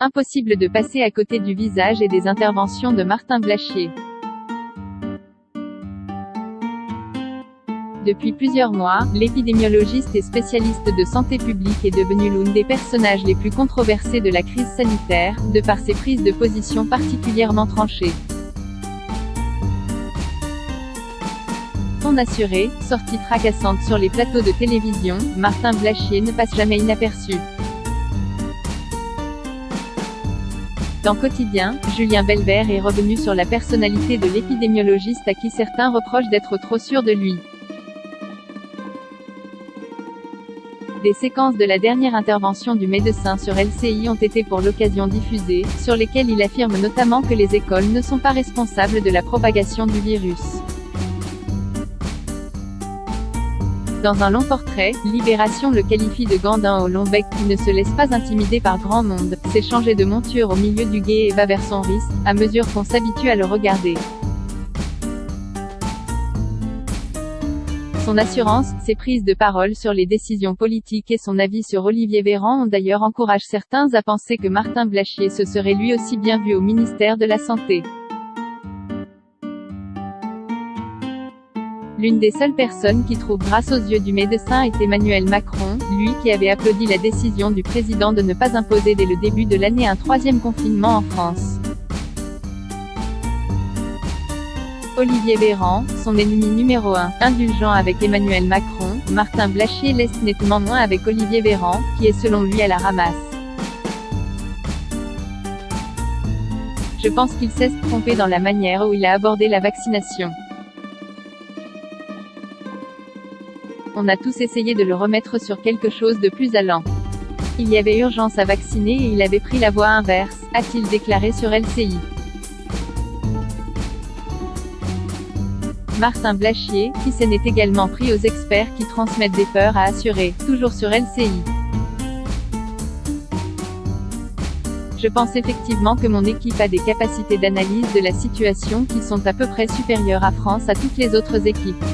Impossible de passer à côté du visage et des interventions de Martin Blachier. Depuis plusieurs mois, l'épidémiologiste et spécialiste de santé publique est devenu l'un des personnages les plus controversés de la crise sanitaire, de par ses prises de position particulièrement tranchées. Son assuré, sortie fracassante sur les plateaux de télévision, Martin Blachier ne passe jamais inaperçu. Dans Quotidien, Julien Belvert est revenu sur la personnalité de l'épidémiologiste à qui certains reprochent d'être trop sûr de lui. Des séquences de la dernière intervention du médecin sur LCI ont été pour l'occasion diffusées, sur lesquelles il affirme notamment que les écoles ne sont pas responsables de la propagation du virus. Dans un long portrait, Libération le qualifie de gandin au long bec qui ne se laisse pas intimider par grand monde, sait changer de monture au milieu du gué et va vers son risque, à mesure qu'on s'habitue à le regarder. Son assurance, ses prises de parole sur les décisions politiques et son avis sur Olivier Véran ont d'ailleurs encouragé certains à penser que Martin Blachier se serait lui aussi bien vu au ministère de la Santé. L'une des seules personnes qui trouve grâce aux yeux du médecin est Emmanuel Macron, lui qui avait applaudi la décision du président de ne pas imposer dès le début de l'année un troisième confinement en France. Olivier Véran, son ennemi numéro 1, indulgent avec Emmanuel Macron, Martin Blachier laisse nettement moins avec Olivier Véran, qui est selon lui à la ramasse. Je pense qu'il s'est trompé dans la manière où il a abordé la vaccination. On a tous essayé de le remettre sur quelque chose de plus allant. Il y avait urgence à vacciner et il avait pris la voie inverse, a-t-il déclaré sur LCI. Martin Blachier, qui s'en est également pris aux experts qui transmettent des peurs, a assuré, toujours sur LCI. Je pense effectivement que mon équipe a des capacités d'analyse de la situation qui sont à peu près supérieures à France à toutes les autres équipes.